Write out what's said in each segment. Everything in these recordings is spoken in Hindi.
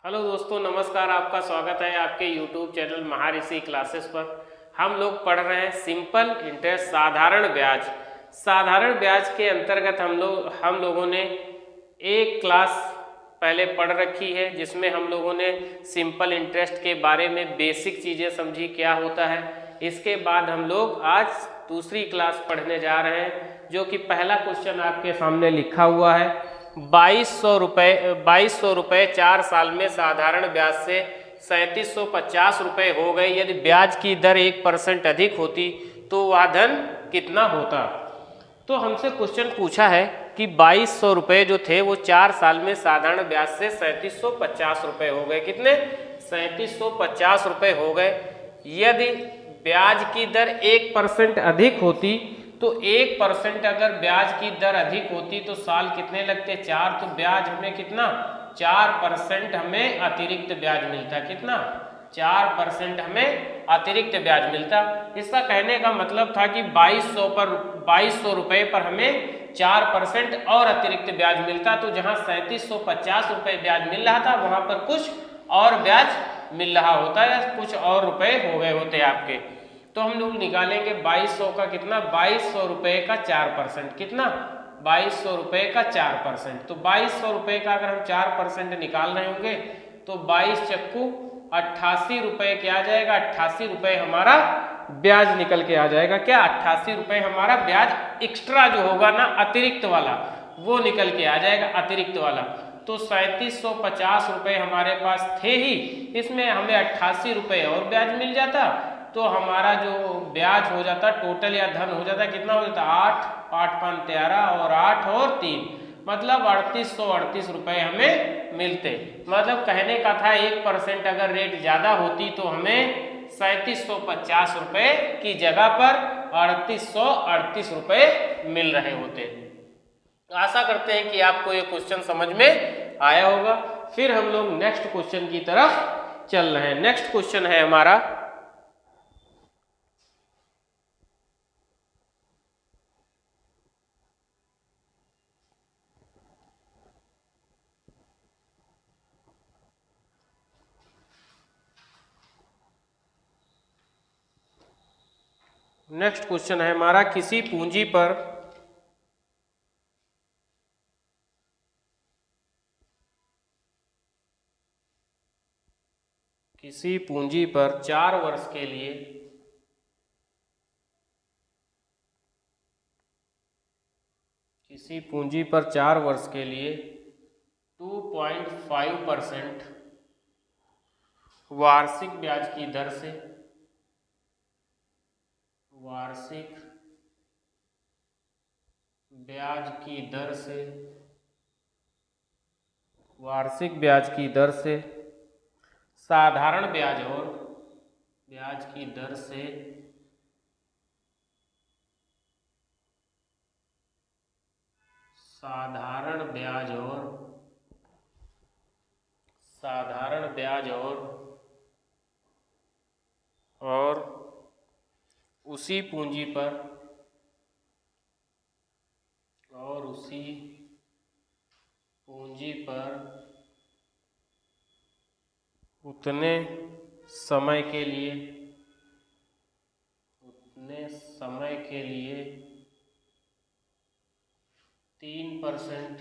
हेलो दोस्तों, नमस्कार। आपका स्वागत है आपके YouTube चैनल महाऋषि क्लासेस पर। हम लोग पढ़ रहे हैं सिंपल इंटरेस्ट, साधारण ब्याज। साधारण ब्याज के अंतर्गत हम लोगों ने एक क्लास पहले पढ़ रखी है जिसमें हम लोगों ने सिंपल इंटरेस्ट के बारे में बेसिक चीज़ें समझी, क्या होता है। इसके बाद हम लोग आज दूसरी क्लास पढ़ने जा रहे हैं, जो कि पहला क्वेश्चन आपके सामने लिखा हुआ है। 2200 रुपये 4 साल में साधारण ब्याज से 3750 रुपये हो गए। यदि ब्याज की दर 1% अधिक होती तो वह धन कितना होता। तो हमसे क्वेश्चन पूछा है कि 2200 रुपये जो थे वो 4 साल में साधारण ब्याज से 3750 रुपये हो गए। कितने? 3750 रुपये हो गए। यदि ब्याज की दर 1% अधिक होती तो 1% अगर ब्याज की दर अधिक होती तो साल कितने लगते? 4। तो ब्याज हमें कितना? 4% हमें अतिरिक्त ब्याज मिलता। कितना? 4% हमें अतिरिक्त ब्याज मिलता। इसका कहने का मतलब था कि 2200 रुपये पर हमें 4% और अतिरिक्त ब्याज मिलता। तो जहां 3750 रुपये ब्याज मिल रहा था वहां पर कुछ और ब्याज मिल रहा होता या कुछ और रुपए हो गए होते आपके। तो हम लोग निकालेंगे 2200 का कितना? 2200 रुपये का 4%। कितना? 2200 रुपये का 4%। तो 2200 रुपये का अगर हम 4% निकाल रहे होंगे तो 22 चक्कू 88 रुपये क्या आ जाएगा? 88 रुपये हमारा ब्याज निकल के आ जाएगा। क्या? 88 रुपये हमारा ब्याज एक्स्ट्रा जो होगा ना, अतिरिक्त वाला, वो निकल के आ जाएगा, अतिरिक्त वाला। तो 3750 रुपये हमारे पास थे ही, इसमें हमें 88 रुपये और ब्याज मिल जाता तो हमारा जो ब्याज हो जाता टोटल या धन हो जाता, कितना हो जाता? 8 5 13 और 8 और 3, मतलब 3838 रुपये हमें मिलते। मतलब कहने का था 1% अगर रेट ज़्यादा होती तो हमें 3750 रुपये की जगह पर 3838 रुपये मिल रहे होते। आशा करते हैं कि आपको ये क्वेश्चन समझ में आया होगा। फिर हम लोग नेक्स्ट क्वेश्चन की तरफ चल रहे हैं। नेक्स्ट क्वेश्चन है हमारा किसी पूंजी पर किसी पूंजी पर 4 वर्ष के लिए किसी पूंजी पर 4 वर्ष के लिए 2.5% वार्षिक ब्याज की दर से वार्षिक ब्याज की दर से साधारण ब्याज और ब्याज की दर से साधारण ब्याज और उसी पूंजी पर उतने समय के लिए 3%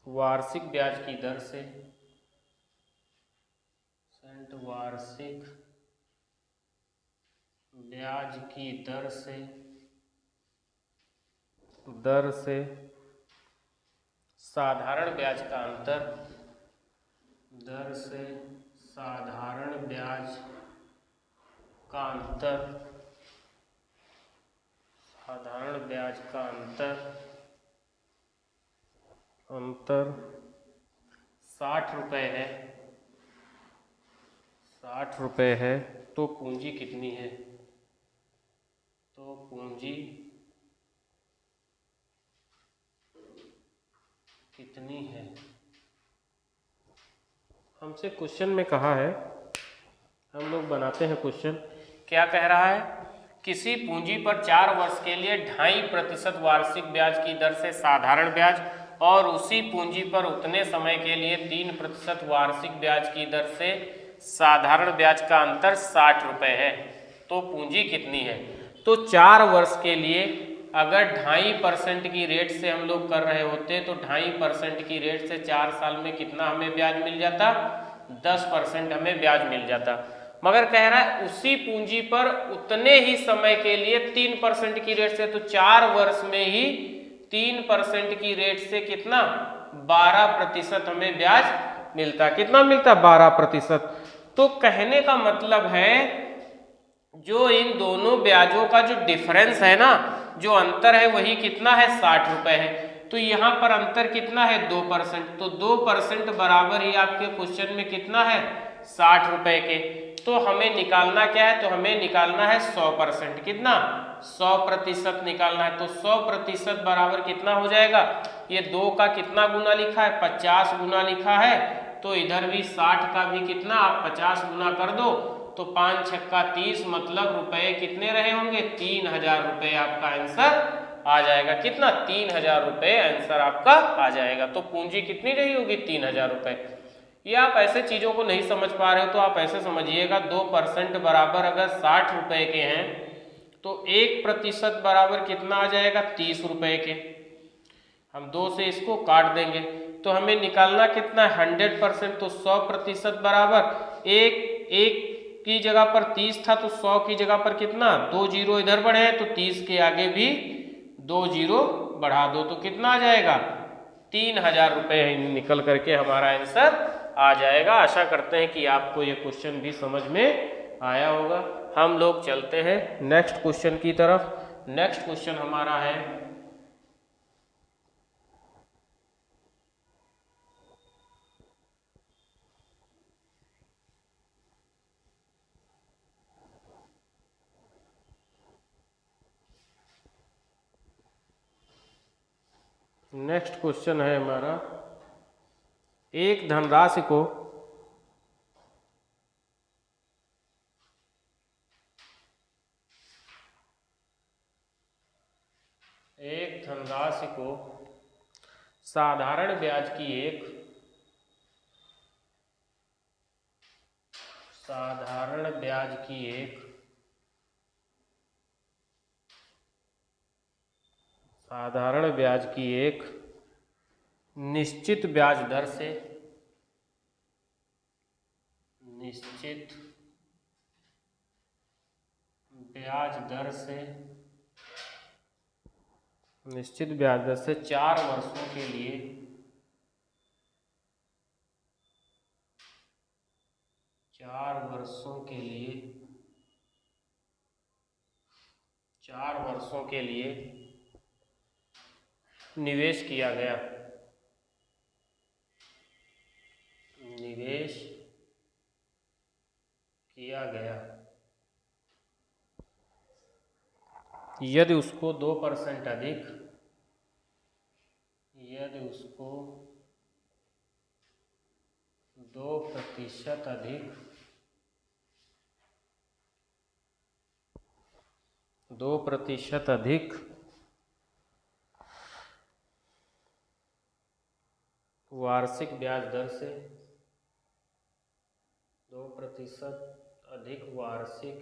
वार्षिक ब्याज की दर से साधारण ब्याज का अंतर अंतर 60 रुपये है। तो पूंजी कितनी है? हमसे क्वेश्चन में कहा है, हम लोग बनाते हैं क्वेश्चन। क्या कह रहा है? किसी पूंजी पर 4 वर्ष के लिए 2.5% वार्षिक ब्याज की दर से साधारण ब्याज और उसी पूंजी पर उतने समय के लिए 3% वार्षिक ब्याज की दर से साधारण ब्याज का अंतर 60 रुपये है, तो पूंजी कितनी है? तो 4 वर्ष के लिए अगर 2.5% की रेट से हम लोग कर रहे होते तो 2.5% की रेट से 4 साल में कितना हमें ब्याज मिल जाता? 10% हमें ब्याज मिल जाता। मगर कह रहा है उसी पूंजी पर उतने ही समय के लिए 3% की रेट से, तो 4 वर्ष में ही 3% की रेट से कितना? 12% हमें ब्याज मिलता। कितना मिलता? 12%। तो कहने का मतलब है जो इन दोनों ब्याजों का जो डिफरेंस है ना, जो अंतर है वही कितना है? 60 रुपए है। तो यहाँ पर अंतर कितना है? 2%। तो 2% बराबर ही आपके क्वेश्चन में कितना है? 60 रुपए के। तो हमें निकालना क्या है? तो हमें निकालना है 100%। कितना? 100% निकालना है। तो 100% बराबर कितना हो जाएगा? ये 2 का कितना गुना लिखा है? 50 गुना लिखा है। तो इधर भी 60 का भी कितना? आप 50 गुना कर दो तो 5 छक्का 30, मतलब रुपए कितने रहे होंगे? 3000 रुपए आपका आंसर आ जाएगा। कितना? 3000 रुपए आंसर आपका आ जाएगा। तो पूंजी कितनी रही होगी? 3000 रुपए। ये आप ऐसे चीजों को नहीं समझ पा रहे हो तो आप ऐसे समझिएगा, 2% बराबर अगर 60 रुपए के हैं तो 1% बराबर कितना आ जाएगा? 30 रुपए के। हम 2 से इसको काट देंगे तो हमें निकालना कितना है? 100%। तो 100% बराबर एक की जगह पर 30 था तो 100 की जगह पर कितना? 2 जीरो इधर बढ़े हैं तो 30 के आगे भी 2 जीरो बढ़ा दो तो कितना आ जाएगा? 3000 रुपए निकल करके हमारा आंसर आ जाएगा। आशा करते हैं कि आपको ये क्वेश्चन भी समझ में आया होगा। हम लोग चलते हैं नेक्स्ट क्वेश्चन की तरफ। नेक्स्ट क्वेश्चन हमारा है हमारा एक धनराशि को साधारण ब्याज की एक निश्चित ब्याज दर से निश्चित ब्याज दर से 4 वर्षों के लिए 4 वर्षों के लिए निवेश किया गया। यदि उसको 2% अधिक 2% अधिक 2% अधिक वार्षिक ब्याज दर से 2% अधिक वार्षिक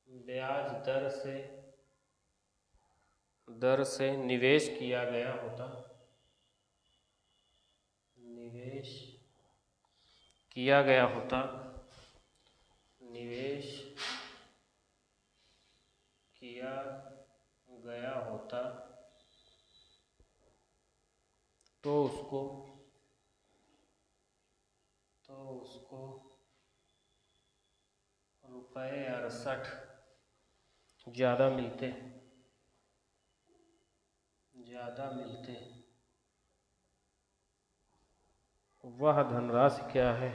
ब्याज दर से निवेश किया गया होता तो उसको ₹68 ज़्यादा मिलते। वह धनराशि क्या है?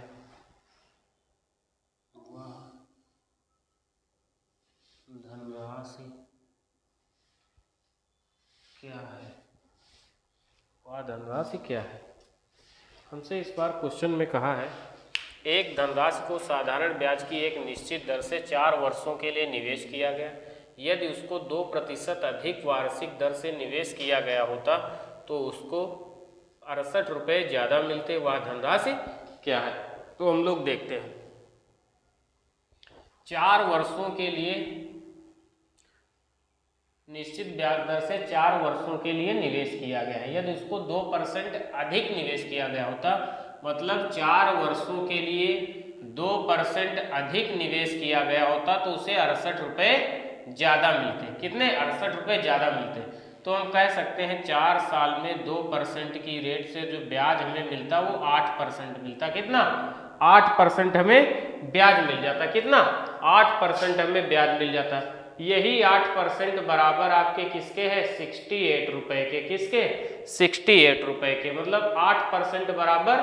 वह धनराशि क्या है? हमसे इस बार क्वेश्चन में कहा है एक धनराशि को साधारण ब्याज की एक निश्चित दर से 4 वर्षों के लिए निवेश किया गया। यदि उसको 2% अधिक वार्षिक दर से निवेश किया गया होता तो उसको 68 रुपये ज़्यादा मिलते। वह धनराशि क्या है? तो हम लोग देखते हैं। 4 वर्षों के लिए निश्चित ब्याज दर से 4 वर्षों के लिए निवेश किया गया है। यदि उसको 2% अधिक निवेश किया गया होता, मतलब 4 वर्षों के लिए 2% अधिक निवेश किया गया होता तो उसे 68 रुपये ज़्यादा मिलते। कितने? 68 रुपये ज़्यादा मिलते। तो हम कह सकते हैं 4 साल में 2% की रेट से जो ब्याज हमें मिलता वो 8% मिलता। कितना? 8% हमें ब्याज मिल जाता। कितना? 8% हमें ब्याज मिल जाता। यही 8% बराबर आपके किसके है? 68 रुपये के। किसके? 68 रुपये के। मतलब 8% बराबर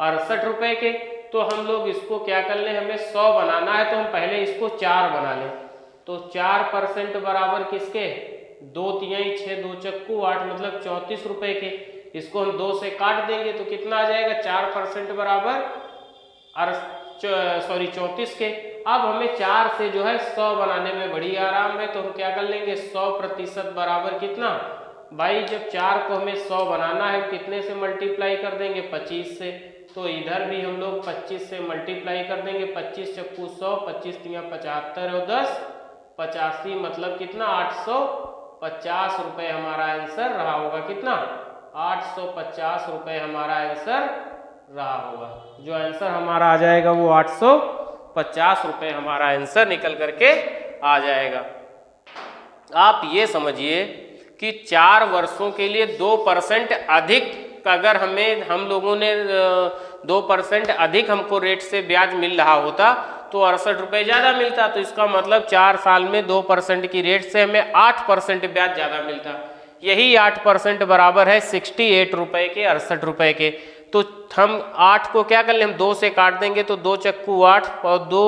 68 रुपये के। तो हम लोग इसको क्या कर लें, हमें 100 बनाना है तो हम पहले इसको 4 बना लें। तो 4% बराबर किसके? 2 तिहाई 6 2 चक्कू 8 मतलब 34 रुपये के। इसको हम 2 से काट देंगे तो कितना आ जाएगा? 4% बराबर 34 के। अब हमें 4 से जो है 100 बनाने में बड़ी आराम है तो हम क्या कर लेंगे? 100% बराबर कितना? भाई जब 4 को हमें 100 बनाना है कितने से मल्टीप्लाई कर देंगे? 25 से। तो इधर भी हम लोग 25 से मल्टीप्लाई कर देंगे। 25 चक्कू 100, 25 तिया 75 और 10 85 मतलब कितना? 850 रुपये हमारा आंसर रहा होगा। कितना? 850 रुपये हमारा आंसर रहा होगा। जो आंसर हमारा आ जाएगा वो 850 रुपये हमारा आंसर निकल करके आ जाएगा। आप ये समझिए कि 4 वर्षों के लिए 2% अधिक अगर हम लोगों ने 2% अधिक हमको रेट से ब्याज मिल रहा होता तो 68 रुपये ज़्यादा मिलता। तो इसका मतलब 4 साल में 2% की रेट से हमें 8% ब्याज ज़्यादा मिलता। यही 8% बराबर है 68 रुपये के, 68 रुपये के। तो हम 8 को क्या कर लें? हम 2 से काट देंगे तो 2 चक्कू 8 और 2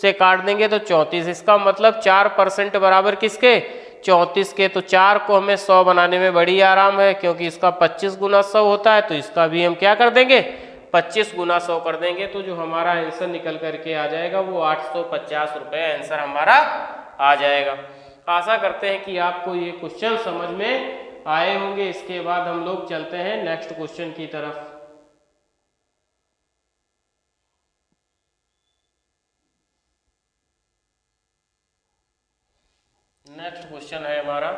से काट देंगे तो 34। इसका मतलब 4% बराबर किसके? 34 के। तो 4 को हमें 100 बनाने में बड़ी आराम है क्योंकि इसका 25 गुना 100 होता है। तो इसका भी हम क्या कर देंगे? 25 गुना 100 कर देंगे। तो जो हमारा आंसर निकल करके आ जाएगा वो 850 रुपये आंसर हमारा आ जाएगा। आशा करते हैं कि आपको ये क्वेश्चन समझ में आए होंगे। इसके बाद हम लोग चलते हैं नेक्स्ट क्वेश्चन की तरफ। नेक्स्ट क्वेश्चन है हमारा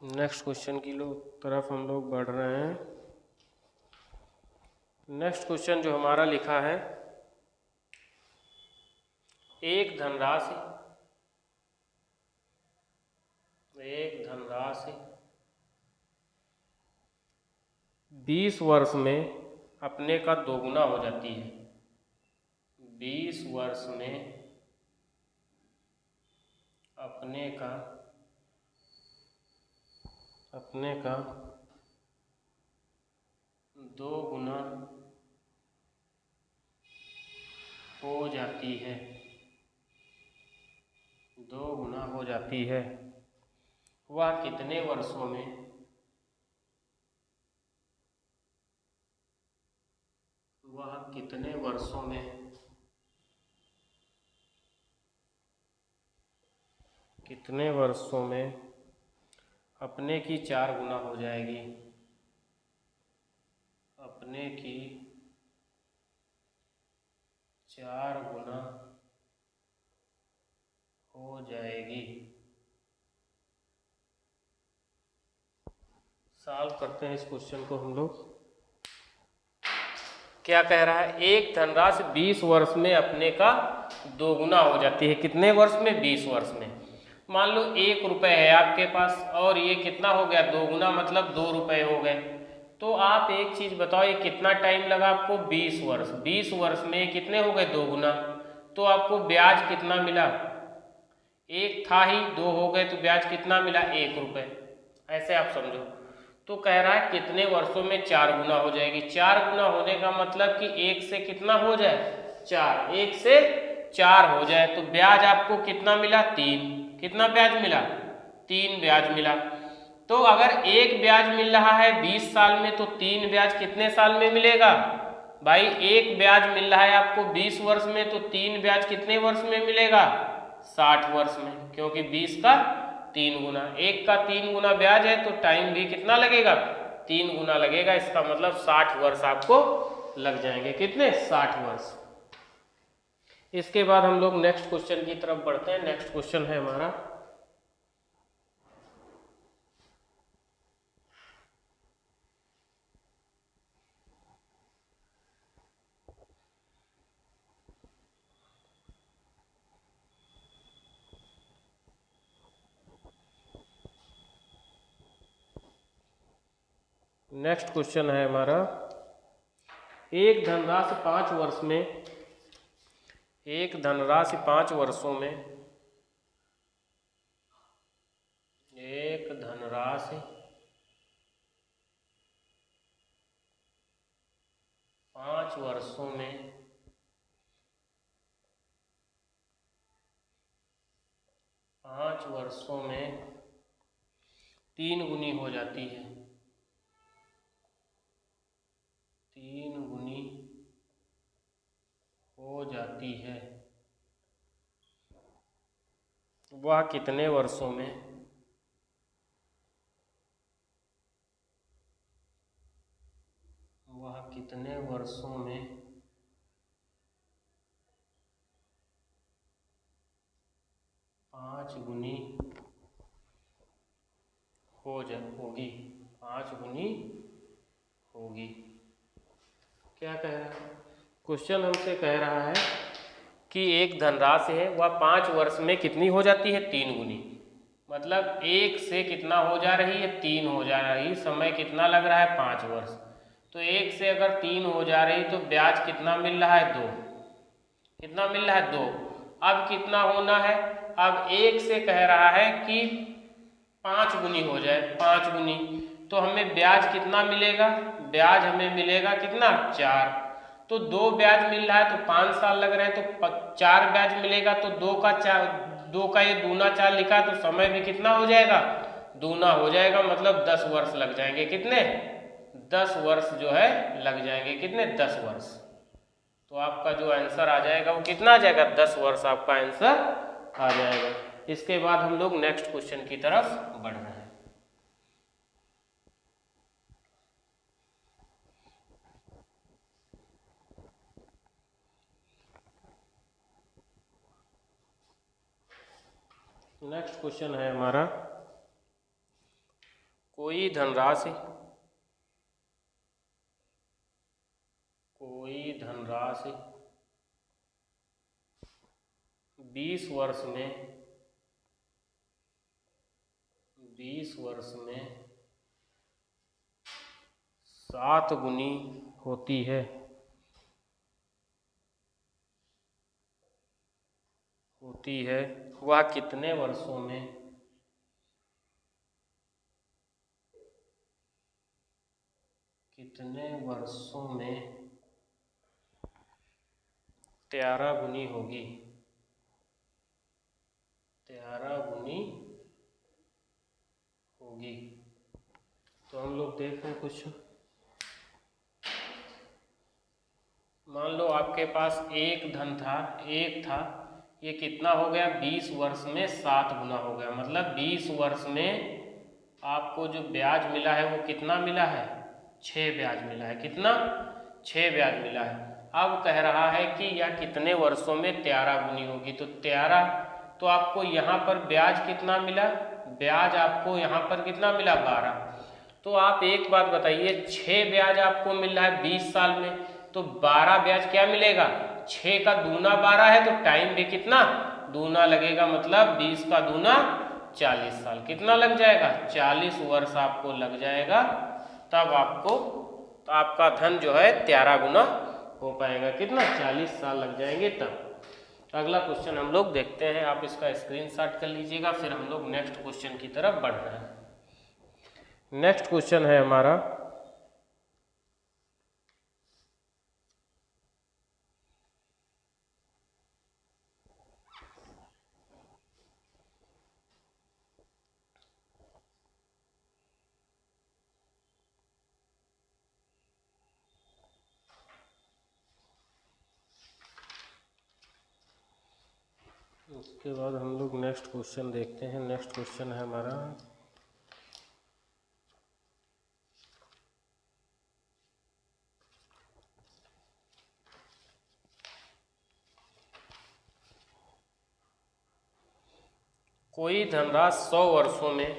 नेक्स्ट क्वेश्चन की तरफ हम लोग बढ़ रहे हैं। नेक्स्ट क्वेश्चन जो हमारा लिखा है, एक धनराशि 20 वर्ष में अपने का दोगुना हो जाती है। 20 वर्ष में अपने का दोगुना हो जाती है। दोगुना हो जाती है। वह कितने वर्षों में अपने की 4 गुना हो जाएगी? अपने की 4 गुना हो जाएगी। सॉल्व करते हैं इस क्वेश्चन को हम लोग। क्या कह रहा है? एक धनराशि 20 वर्ष में अपने का दोगुना हो जाती है। कितने वर्ष में? 20 वर्ष में। मान लो 1 रुपये है आपके पास और ये कितना हो गया? दोगुना मतलब 2 रुपये हो गए। तो आप एक चीज़ बताओ, ये कितना टाइम लगा आपको? 20 वर्ष। 20 वर्ष में कितने हो गए? दोगुना। तो आपको ब्याज कितना मिला? 1 था ही, 2 हो गए तो ब्याज कितना मिला? 1 रुपये। ऐसे आप समझो। तो कह रहा है कितने वर्षों में 4 गुना हो जाएगी। 4 गुना होने का मतलब कि 1 से कितना हो जाए? 4। 1 से 4 हो जाए तो ब्याज आपको कितना मिला? 3। कितना ब्याज मिला? 3 ब्याज मिला। तो अगर एक ब्याज मिल रहा है 20 साल में तो 3 ब्याज कितने साल में मिलेगा भाई? एक ब्याज मिल रहा है आपको 20 वर्ष में तो 3 ब्याज कितने वर्ष में मिलेगा? 60 वर्ष में, क्योंकि 20 का 3 गुना, एक का 3 गुना ब्याज है तो टाइम भी कितना लगेगा? 3 गुना लगेगा। इसका मतलब 60 वर्ष आपको लग जाएंगे। कितने? 60 वर्ष। इसके बाद हम लोग नेक्स्ट क्वेश्चन की तरफ बढ़ते हैं। नेक्स्ट क्वेश्चन है हमारा नेक्स्ट क्वेश्चन है हमारा एक धनराशि 5 वर्ष में, एक धनराशि 5 वर्षों में, एक धनराशि 5 वर्षों में 5 वर्षों में 3 गुनी हो जाती है, 3 गुनी हो जाती है, वह कितने वर्षों में? वह कितने वर्षों में 5 गुनी होगी? 5 गुनी होगी। क्या कह रहा है क्वेश्चन? हमसे कह रहा है कि एक धनराशि है वह 5 वर्ष में कितनी हो जाती है? 3 गुनी। मतलब एक से कितना हो जा रही है? 3 हो जा रही। समय कितना लग रहा है? 5 वर्ष। तो एक से अगर 3 हो जा रही तो ब्याज कितना मिल रहा है? 2। कितना मिल रहा है? 2। अब कितना होना है? अब एक से कह रहा है कि 5 गुनी हो जाए, 5 गुनी, तो हमें ब्याज कितना मिलेगा? ब्याज हमें मिलेगा कितना? 4। तो 2 ब्याज मिल रहा है तो 5 साल लग रहे हैं, तो 4 ब्याज मिलेगा तो 2 का ये दूना 4 लिखा तो समय भी कितना हो जाएगा? दूना हो जाएगा। मतलब 10 वर्ष लग जाएंगे। कितने? 10 वर्ष जो है लग जाएंगे। कितने? 10 वर्ष। तो आपका जो आंसर आ जाएगा वो कितना आ जाएगा? 10 वर्ष आपका आंसर आ जाएगा। इसके बाद हम लोग नेक्स्ट क्वेश्चन की तरफ बढ़ रहे हैं। नेक्स्ट क्वेश्चन है हमारा कोई धनराशि 20 वर्ष में 7 गुनी होती है, वह कितने वर्षों में? कितने वर्षों में 13 गुनी होगी? 13 गुनी होगी। तो हम लोग देखते हैं कुछ। मान लो आपके पास एक धन था, एक था, ये कितना हो गया? 20 वर्ष में 7 गुना हो गया। मतलब 20 वर्ष में आपको जो ब्याज मिला है वो कितना मिला है? 6 ब्याज मिला है। कितना? 6 ब्याज मिला है। अब कह रहा है कि यह कितने वर्षों में 13 गुनी होगी? तो 13, तो आपको यहाँ पर ब्याज कितना मिला? ब्याज आपको यहाँ पर कितना मिला? 12। तो आप एक बात बताइए, 6 ब्याज आपको मिल रहा है 20 साल में, तो 12 ब्याज क्या मिलेगा? 6 का दूना 12 है तो टाइम भी कितना? दूना लगेगा। मतलब 20 का दूना 40 साल। कितना लग जाएगा? 40 वर्ष आपको लग जाएगा। तब आपको तो आपका धन जो है 13 गुना हो पाएगा। कितना? 40 साल लग जाएंगे तब। अगला क्वेश्चन हम लोग देखते हैं। आप इसका स्क्रीनशॉट कर लीजिएगा। फिर हम लोग नेक्स्ट क्वेश्चन की तरफ बढ़ रहे हैं। नेक्स्ट क्वेश्चन है हमारा उसके बाद हम लोग नेक्स्ट क्वेश्चन देखते हैं। नेक्स्ट क्वेश्चन है हमारा कोई धनराशि 100 वर्षों में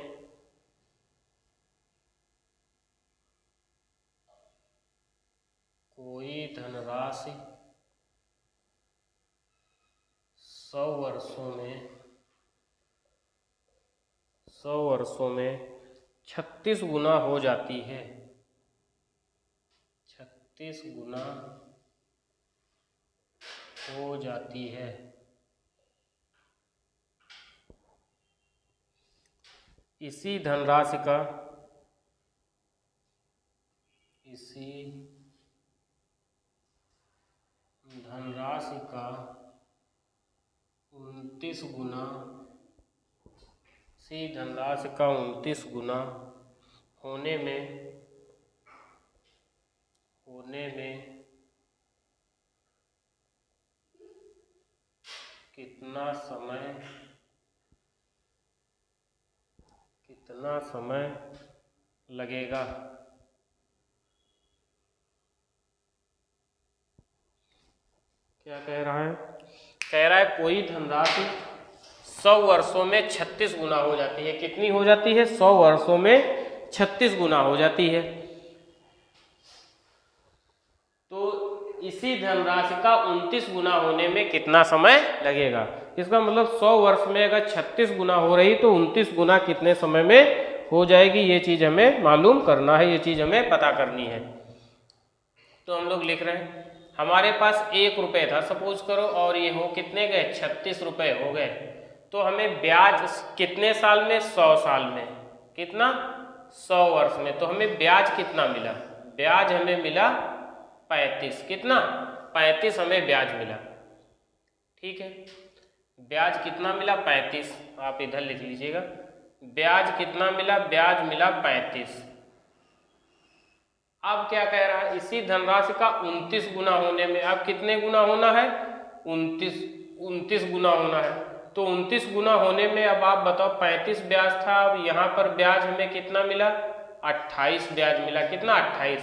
कोई धनराशि 100 वर्षों में 36 गुना हो जाती है। 36 गुना हो जाती है। इसी धनराशि का 29 गुना होने में कितना समय लगेगा। क्या कह रहा है? कह रहा है कोई धनराशि 100 वर्षों में 36 गुना हो जाती है। कितनी हो जाती है? 100 वर्षों में 36 गुना हो जाती है। तो इसी धनराशि का 29 गुना होने में कितना समय लगेगा? इसका मतलब 100 वर्ष में अगर 36 गुना हो रही तो 29 गुना कितने समय में हो जाएगी, ये चीज हमें मालूम करना है, ये चीज हमें पता करनी है। तो हम लोग लिख रहे हैं हमारे पास 1 रुपये था सपोज करो, और ये हो कितने गए? 36 रुपये हो गए। तो हमें ब्याज कितने साल में? 100 साल में। कितना? 100 वर्ष में। तो हमें ब्याज कितना मिला? ब्याज हमें मिला 35। कितना? 35 हमें ब्याज मिला। ठीक है, ब्याज कितना मिला? 35। आप इधर लिख लीजिएगा, ब्याज कितना मिला? ब्याज मिला 35। अब क्या कह रहा है? इसी धनराशि का 29 गुना होने में अब कितने गुना होना है? 29 गुना होना है। तो 29 गुना होने में अब आप बताओ, 35 ब्याज था, अब यहाँ पर ब्याज हमें कितना मिला? 28 ब्याज मिला। कितना? 28।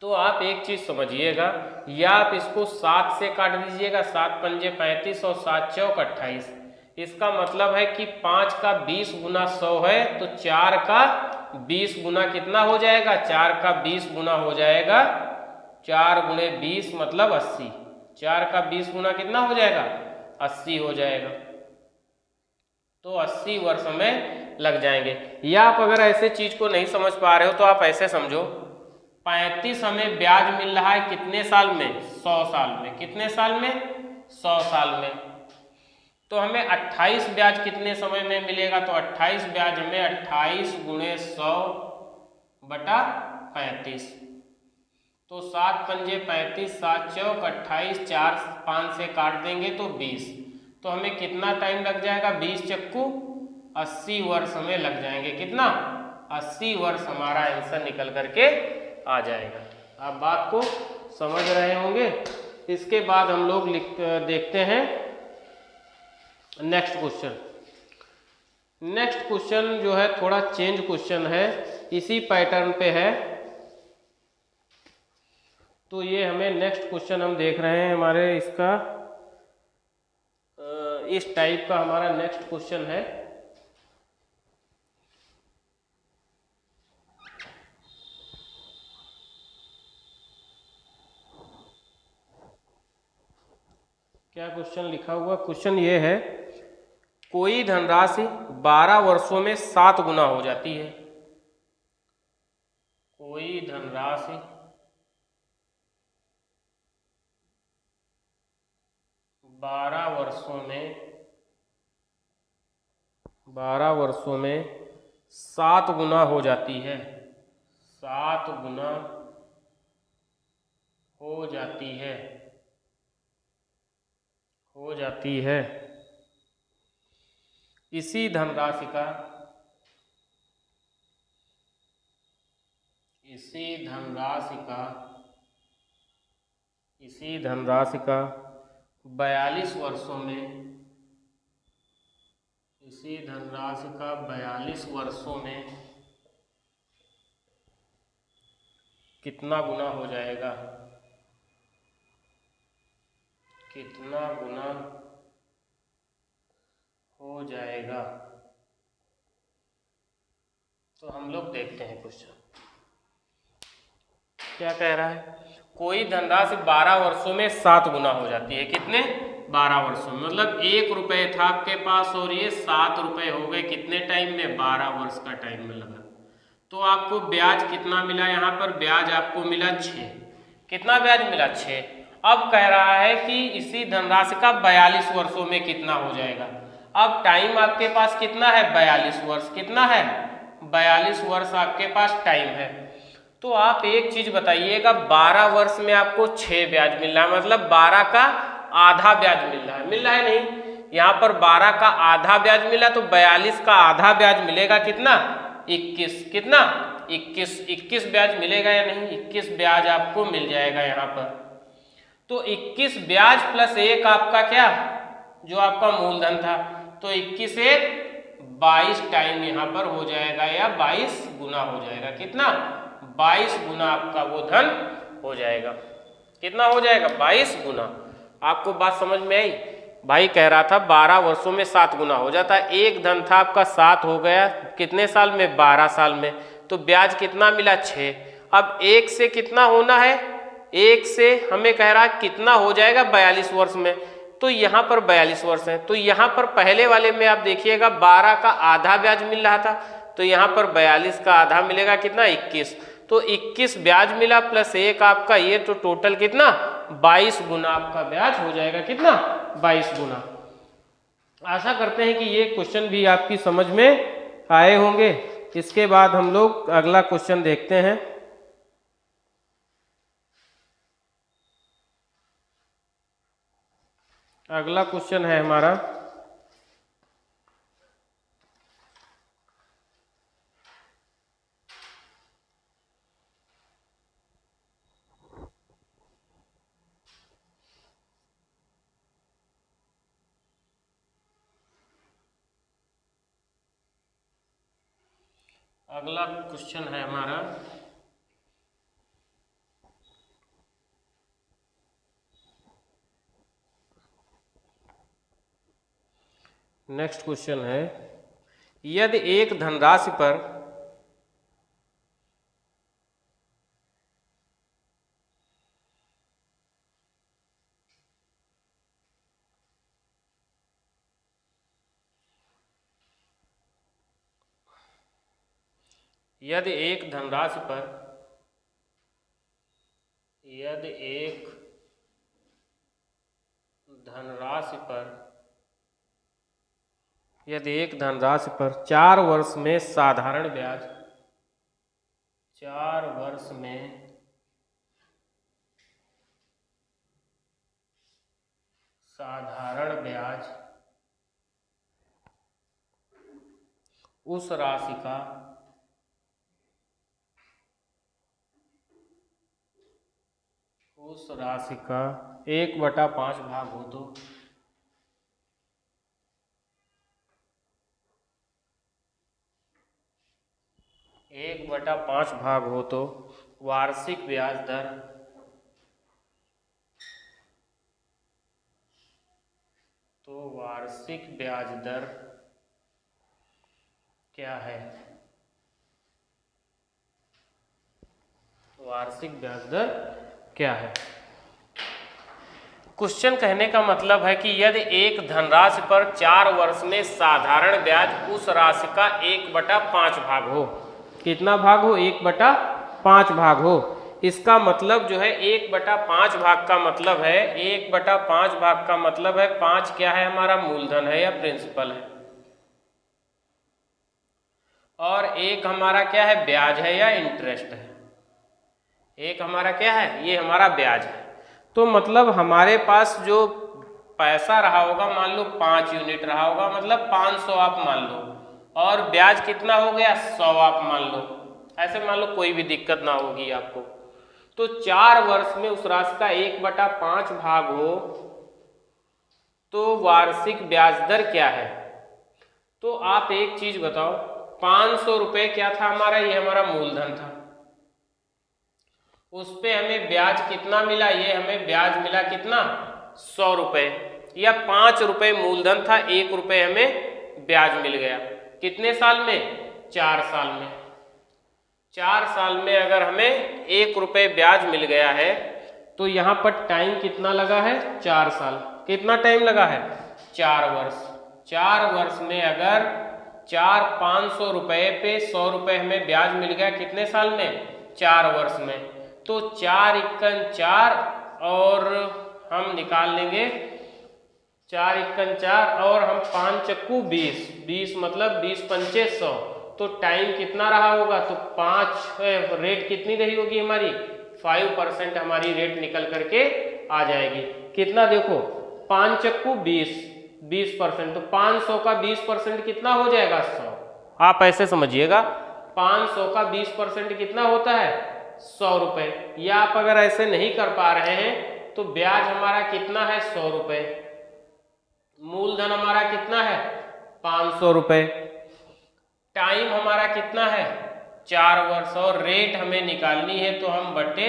तो आप एक चीज समझिएगा, या आप इसको 7 से काट दीजिएगा, 7 पंजे 35 और 7 चौक 28। इसका मतलब है कि 5 का 20 गुना 100 है, तो 4 का 20 गुना कितना हो जाएगा? 4 का 20 गुना हो जाएगा, 4 गुणे 20 मतलब 80। 4 का 20 गुना कितना हो जाएगा? 80 हो जाएगा। तो 80 वर्ष में लग जाएंगे। या आप अगर ऐसे चीज को नहीं समझ पा रहे हो तो आप ऐसे समझो, 35 हमें ब्याज मिल रहा है कितने साल में? 100 साल में। कितने साल में? 100 साल में। तो हमें 28 ब्याज कितने समय में मिलेगा? तो 28 ब्याज हमें 28 गुणे 100 बटा 35। तो 7 पंजे 35, 7 चौक 28, 4 5 से काट देंगे तो 20। तो हमें कितना टाइम लग जाएगा? 20 चक्कू 80 वर्ष हमें लग जाएंगे। कितना? 80 वर्ष हमारा आंसर निकल करके आ जाएगा। आप बात को समझ रहे होंगे। इसके बाद हम लोग देखते हैं नेक्स्ट क्वेश्चन। नेक्स्ट क्वेश्चन जो है थोड़ा चेंज क्वेश्चन है, इसी पैटर्न पे है। तो ये हमें नेक्स्ट क्वेश्चन हम देख रहे हैं, हमारे इसका इस टाइप का हमारा नेक्स्ट क्वेश्चन है। क्या क्वेश्चन लिखा हुआ? क्वेश्चन ये है, कोई धनराशि 12 वर्षों में 7 गुना हो जाती है। कोई धनराशि 12 वर्षों में 7 गुना हो जाती है। 7 गुना हो जाती है। इसी धनराशि का 42 वर्षों में, इसी धनराशि का 42 वर्षों में कितना गुना हो जाएगा, कितना गुना हो जाएगा। तो हम लोग देखते हैं क्वेश्चन क्या कह रहा है। कोई धनराशि 12 वर्षों में 7 गुना हो जाती है। कितने? 12 वर्षों में। मतलब 1 रुपये था आपके पास और ये 7 रुपये हो गए कितने टाइम में? 12 वर्ष का टाइम में लगा। तो आपको ब्याज कितना मिला? यहाँ पर ब्याज आपको मिला 6। कितना ब्याज मिला? 6। अब कह रहा है कि इसी धनराशि का 42 वर्षों में कितना हो जाएगा। अब टाइम आपके पास कितना है? 42 वर्ष। कितना है? 42 वर्ष आपके पास टाइम है। तो आप एक चीज बताइएगा, 12 वर्ष में आपको 6 ब्याज मिल रहा है, मतलब 12 का आधा ब्याज मिल रहा है। मिल रहा है नहीं? यहाँ पर 12 का आधा ब्याज मिला तो 42 का आधा ब्याज मिलेगा कितना? 21। कितना? 21 ब्याज मिलेगा या नहीं? 21 ब्याज आपको मिल जाएगा यहाँ पर। तो 21 ब्याज प्लस 1 आपका क्या, जो आपका मूलधन था, तो 21 1 22 टाइम यहाँ पर हो जाएगा या 22 गुना हो जाएगा। कितना? 22 गुना आपका वो धन हो जाएगा। कितना हो जाएगा? 22 गुना। आपको बात समझ में आई? भाई कह रहा था 12 वर्षों में 7 गुना हो जाता है। एक धन था आपका 7 हो गया कितने साल में? 12 साल में। तो ब्याज कितना मिला? 6। अब 1 से कितना होना है? 1 से हमें कह रहा है कितना हो जाएगा 42 वर्ष में। तो यहाँ पर 42 वर्ष है, तो यहाँ पर पहले वाले में आप देखिएगा 12 का आधा ब्याज मिल रहा था, तो यहाँ पर 42 का आधा मिलेगा कितना? 21। तो 21 ब्याज मिला प्लस 1 आपका ये, तो टोटल कितना? 22 गुना आपका ब्याज हो जाएगा। कितना? 22 गुना। आशा करते हैं कि ये क्वेश्चन भी आपकी समझ में आए होंगे। इसके बाद हम लोग अगला क्वेश्चन देखते हैं। अगला क्वेश्चन है हमारा नेक्स्ट क्वेश्चन है, यदि एक धनराशि पर यदि एक धनराशि पर 4 वर्ष में साधारण ब्याज 4 वर्ष में साधारण ब्याज उस राशि का 1/5 भाग हो तो 1/5 भाग हो तो वार्षिक ब्याज दर क्या है? वार्षिक ब्याज दर क्या है? क्वेश्चन कहने का मतलब है कि यदि एक धनराशि पर 4 वर्ष में साधारण ब्याज उस राशि का 1/5 भाग हो। कितना भाग हो? 1/5 भाग हो। इसका मतलब जो है 1/5 भाग का मतलब है 1/5 भाग का मतलब है 5 क्या है? हमारा मूलधन है या प्रिंसिपल है, और 1 हमारा क्या है? ब्याज है या इंटरेस्ट है। 1 हमारा क्या है? ये हमारा ब्याज है। तो मतलब हमारे पास जो पैसा रहा होगा, मान लो 5 यूनिट रहा होगा, मतलब 500 आप मान लो, और ब्याज कितना हो गया? 100 आप मान लो। ऐसे मान लो, कोई भी दिक्कत ना होगी आपको। तो 4 वर्ष में उस राशि का 1/5 भाग हो तो वार्षिक ब्याज दर क्या है? तो आप एक चीज बताओ, 500 रुपये क्या था हमारा, ये हमारा मूलधन था, उस पे हमें ब्याज कितना मिला, ये हमें ब्याज मिला कितना, 100 रुपये, या 5 रुपये मूलधन था, 1 रुपये हमें ब्याज मिल गया। कितने साल में? 4 साल में। 4 साल में अगर हमें 1 रुपये ब्याज मिल गया है तो यहाँ पर टाइम कितना लगा है? 4 साल। कितना टाइम लगा है? 4 वर्ष। 4 वर्ष में अगर 500 रुपये पे 100 रुपये हमें ब्याज मिल गया, कितने साल में? 4 वर्ष में। तो 4 इक्कन 4 और हम निकाल लेंगे 4 इक्कन 4 और हम 5 चक्कू 20, 20 मतलब 20 पंचे 100। तो टाइम कितना रहा होगा? तो 5 रेट कितनी रही होगी हमारी? 5% हमारी रेट निकल करके आ जाएगी। कितना देखो, 5 चक्कू 20, 20%, तो 500 का 20% कितना हो जाएगा? 100। आप ऐसे समझिएगा, 500 का 20% कितना होता है? 100 रुपये। या आप अगर ऐसे नहीं कर पा रहे हैं तो ब्याज हमारा कितना है? 100 रुपये। मूलधन हमारा कितना है? 500 रुपये। टाइम हमारा कितना है? 4 वर्ष। और रेट हमें निकालनी है तो हम बटे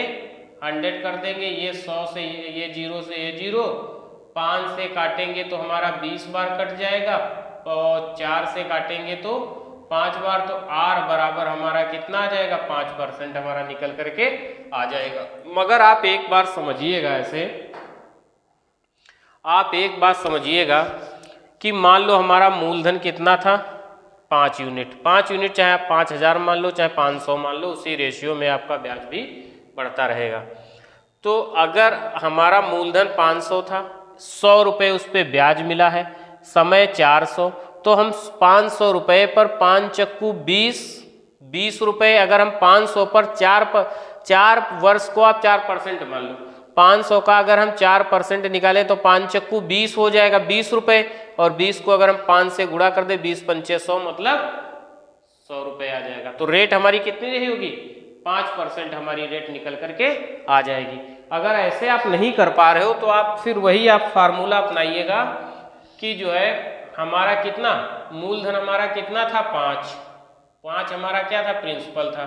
100 कर देंगे। ये 100 से ये 0 से ये 0, 5 से काटेंगे तो हमारा 20 बार कट जाएगा, और 4 से काटेंगे तो 5 बार, तो R बराबर हमारा कितना आ जाएगा? 5% हमारा निकल करके आ जाएगा। मगर आप एक बार समझिएगा, ऐसे आप एक बात समझिएगा कि मान लो हमारा मूलधन कितना था? 5 यूनिट। 5 यूनिट चाहे आप 5000 मान लो, चाहे 500 मान लो, उसी रेशियो में आपका ब्याज भी बढ़ता रहेगा। तो अगर हमारा मूलधन 500 था, 100 रुपये उस पर ब्याज मिला है, समय 400, तो हम 500 रुपये पर 5 चक्कू 20 रुपये, अगर हम 500 पर 4 वर्ष को आप 4% मान लो, 500 का अगर हम 4% निकालें तो 5 चक्कू 20 हो जाएगा, 20 रुपये, और 20 को अगर हम 5 से गुणा कर दे, 20 पंचे 100 मतलब 100 रुपये आ जाएगा। तो रेट हमारी कितनी रही होगी? 5% हमारी रेट निकल करके आ जाएगी। अगर ऐसे आप नहीं कर पा रहे हो तो आप फिर वही आप फार्मूला अपनाइएगा कि जो है हमारा कितना मूलधन हमारा कितना था? 5 हमारा क्या था? प्रिंसिपल था।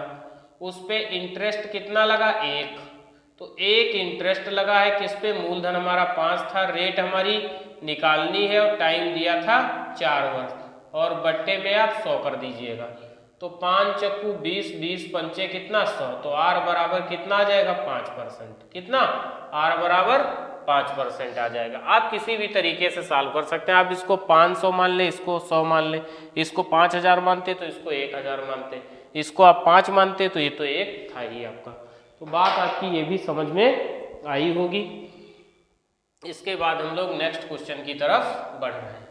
उस पे इंटरेस्ट कितना लगा? 1। तो 1 इंटरेस्ट लगा है किस पे? मूलधन हमारा 5 था, रेट हमारी निकालनी है और टाइम दिया था 4 वर्ष, और बट्टे में आप 100 कर दीजिएगा। तो 5 चक्कू 20, 20 पंचे कितना? 100। तो R बराबर कितना आ जाएगा? 5%। कितना? R बराबर 5% आ जाएगा। आप किसी भी तरीके से सॉल्व कर सकते हैं। आप इसको 500 मान ले, इसको 100 मान ले, इसको 5000 मानते तो इसको 1000 मानते, इसको आप 5 मानते तो ये तो 1 था ही आपका। तो बात आपकी ये भी समझ में आई होगी। इसके बाद हम लोग नेक्स्ट क्वेश्चन की तरफ बढ़ रहे हैं।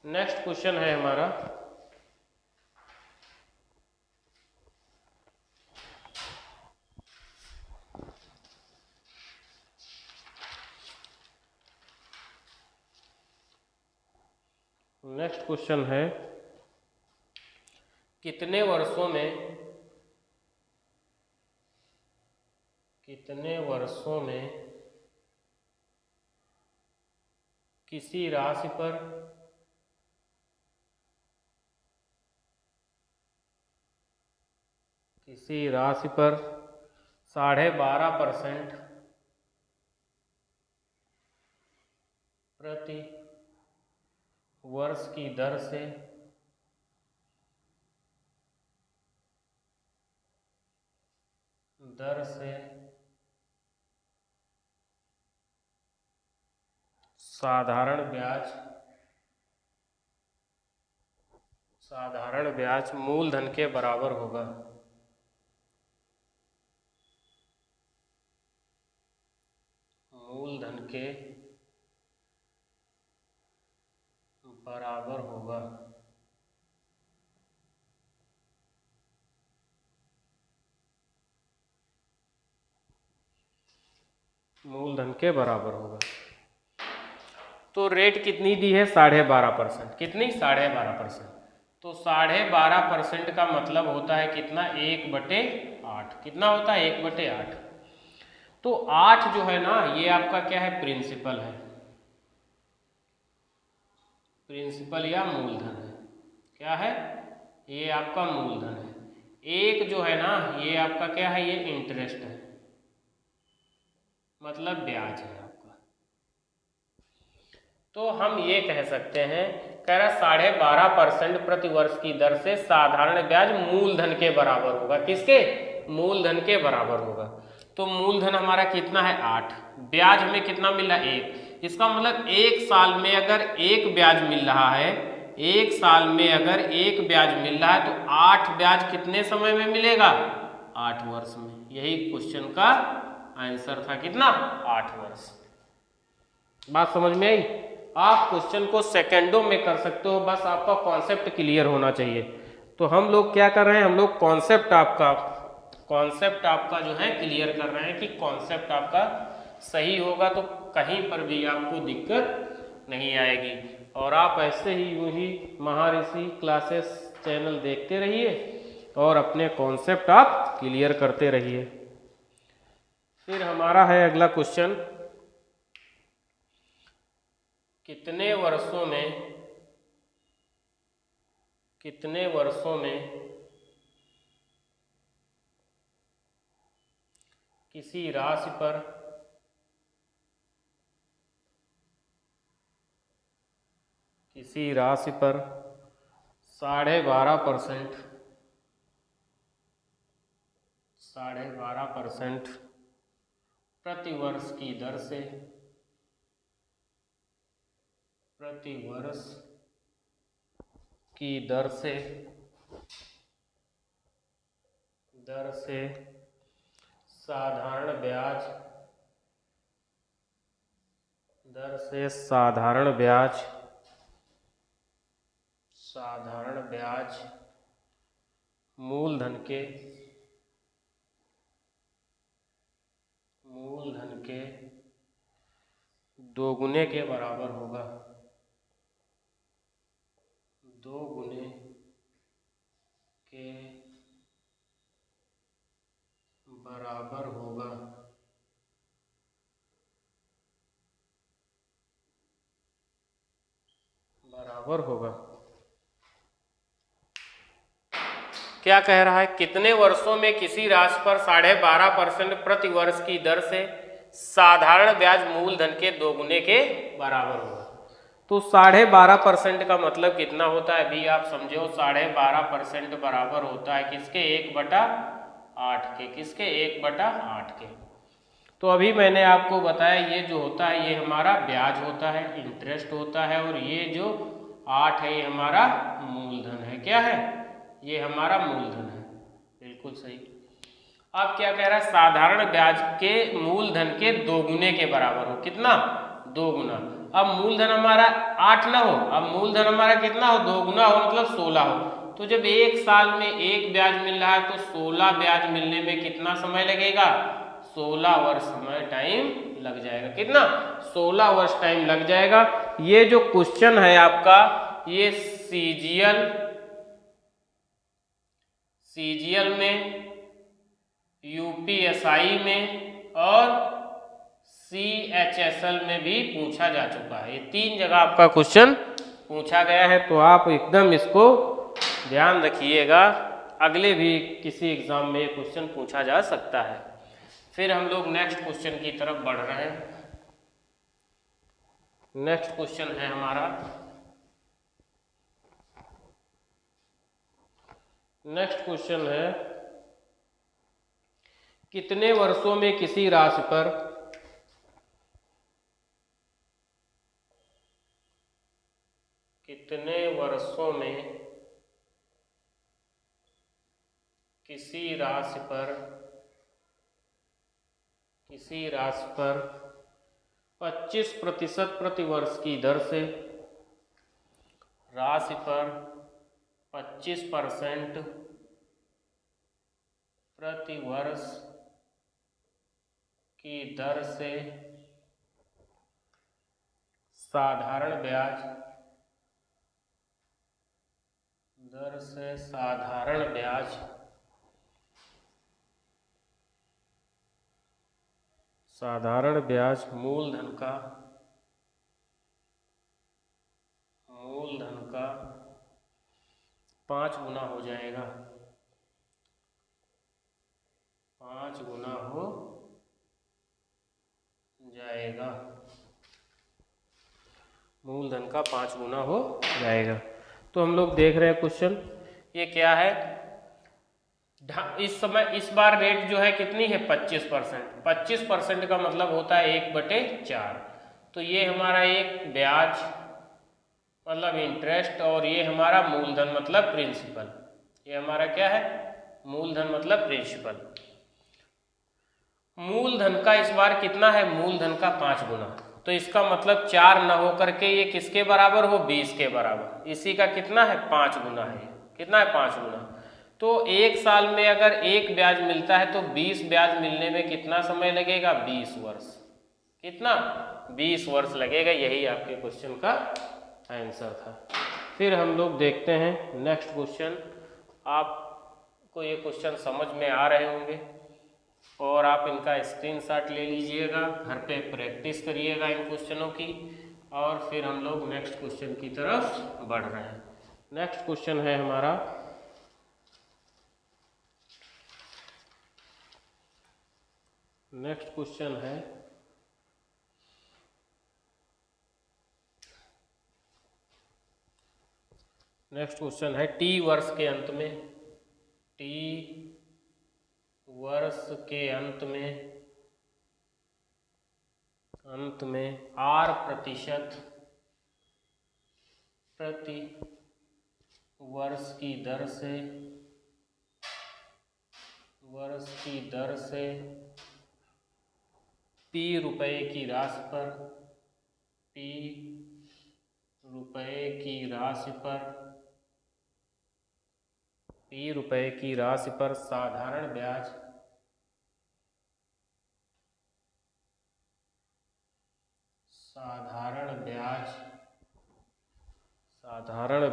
नेक्स्ट क्वेश्चन है हमारा कितने वर्षों में किसी राशि पर $12.5% प्रति वर्ष की दर से साधारण ब्याज मूलधन के बराबर होगा। मूलधन के बराबर होगा। मूलधन के बराबर होगा। तो रेट कितनी दी है? 12.5%। कितनी? 12.5%। तो 12.5% का मतलब होता है कितना, 1/8। कितना होता है, 1/8। तो 8 जो है ना, ये आपका क्या है, प्रिंसिपल है, प्रिंसिपल या मूलधन है। क्या है, ये आपका मूलधन है। 1 जो है ना, ये आपका क्या है, ये इंटरेस्ट है, मतलब ब्याज है आपका। तो हम ये कह सकते हैं, कह रहा 12.5% प्रतिवर्ष की दर से साधारण ब्याज मूलधन के बराबर होगा। किसके, मूलधन के बराबर होगा। तो मूलधन हमारा कितना है, 8। ब्याज हमें कितना मिला, 1। इसका मतलब 1 साल में अगर 1 ब्याज मिल रहा है, 1 साल में अगर 1 ब्याज मिल रहा है, तो 8 ब्याज कितने समय में मिलेगा, 8 वर्ष में। यही क्वेश्चन का आंसर था, कितना, 8 वर्ष। बात समझ में आई। आप क्वेश्चन को सेकंडों में कर सकते हो, बस आपका कॉन्सेप्ट क्लियर होना चाहिए। तो हम लोग क्या कर रहे हैं, हम लोग कॉन्सेप्ट आपका जो है क्लियर कर रहे हैं कि कॉन्सेप्ट आपका सही होगा तो कहीं पर भी आपको दिक्कत नहीं आएगी। और आप ऐसे ही यूं ही महाऋषि क्लासेस चैनल देखते रहिए और अपने कॉन्सेप्ट आप क्लियर करते रहिए। फिर हमारा है अगला क्वेश्चन, कितने वर्षों में किसी राशि पर साढ़े बारह परसेंट प्रतिवर्ष की दर से साधारण ब्याज मूलधन के दोगुने के बराबर होगा। 2 गुने के बराबर होगा। क्या कह रहा है, कितने वर्षों में किसी राशि पर 12.5% प्रतिवर्ष की दर से साधारण ब्याज मूलधन के दोगुने के बराबर होगा। तो 12.5% का मतलब कितना होता है, अभी आप समझो। 12.5% बराबर होता है किसके, 1/8 के। किसके, 1/8 के। तो अभी मैंने आपको बताया, ये जो होता है ये हमारा ब्याज होता है, इंटरेस्ट होता है, और ये जो 8 है ये हमारा मूलधन है। क्या है, ये हमारा मूलधन है। बिल्कुल सही। अब क्या कह रहा है, साधारण ब्याज के मूलधन के दोगुने के बराबर हो। कितना, 2 गुना। अब मूलधन हमारा 8 ना हो, अब मूलधन हमारा कितना हो, 2 गुना हो, मतलब 16 हो। तो जब 1 साल में 1 ब्याज मिल रहा है तो 16 ब्याज मिलने में कितना समय लगेगा, 16 वर्ष समय टाइम लग जाएगा। कितना, 16 वर्ष टाइम लग जाएगा। ये जो क्वेश्चन है आपका, ये सीजीएल में, यूपीएसआई में और सीएचएसएल में भी पूछा जा चुका है। ये 3 जगह आपका क्वेश्चन पूछा गया है। तो आप एकदम इसको ध्यान रखिएगा, अगले भी किसी एग्जाम में ये क्वेश्चन पूछा जा सकता है। फिर हम लोग नेक्स्ट क्वेश्चन की तरफ बढ़ रहे हैं। नेक्स्ट क्वेश्चन है हमारा, नेक्स्ट क्वेश्चन है, कितने वर्षों में किसी राशि पर किसी राशि पर 25% प्रतिवर्ष की दर से राशि पर 25% प्रतिवर्ष की दर से साधारण दर से साधारण ब्याज मूलधन का 5 गुना हो जाएगा, 5 गुना हो जाएगा, मूलधन का 5 गुना हो जाएगा। तो हम लोग देख रहे हैं क्वेश्चन, ये क्या है, इस समय इस बार रेट जो है कितनी है 25%। 25% का मतलब होता है 1/4। तो ये हमारा एक ब्याज मतलब इंटरेस्ट, और ये हमारा मूलधन मतलब प्रिंसिपल। ये हमारा क्या है, मूलधन मतलब प्रिंसिपल। मूलधन का इस बार कितना है, मूलधन का 5 गुना। तो इसका मतलब 4 न हो करके ये किसके बराबर हो, 20 के बराबर। इसी का कितना है, 5 गुना है। कितना है, 5 गुना। तो एक साल में अगर एक ब्याज मिलता है तो 20 ब्याज मिलने में कितना समय लगेगा, 20 वर्ष। कितना, 20 वर्ष लगेगा। यही आपके क्वेश्चन का आंसर था। फिर हम लोग देखते हैं नेक्स्ट क्वेश्चन। आपको ये क्वेश्चन समझ में आ रहे होंगे और आप इनका स्क्रीनशॉट ले लीजिएगा, घर पे प्रैक्टिस करिएगा इन क्वेश्चनों की। और फिर हम लोग नेक्स्ट क्वेश्चन की तरफ बढ़ रहे हैं। नेक्स्ट क्वेश्चन है हमारा, नेक्स्ट क्वेश्चन है टी वर्ष के अंत में, टी वर्ष के अंत में R प्रतिशत प्रति वर्ष की दर से P रुपए की राशि पर साधारण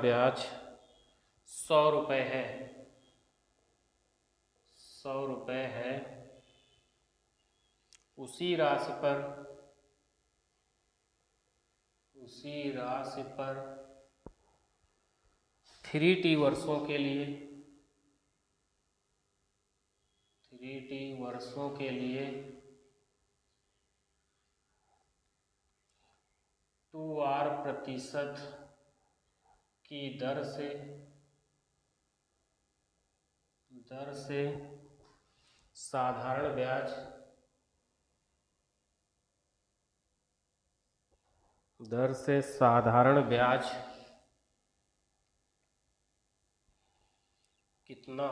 ब्याज 100 रुपये है, 100 रुपये है। उसी राशि पर 3T वर्षों के लिए 2R प्रतिशत की दर से साधारण ब्याज कितना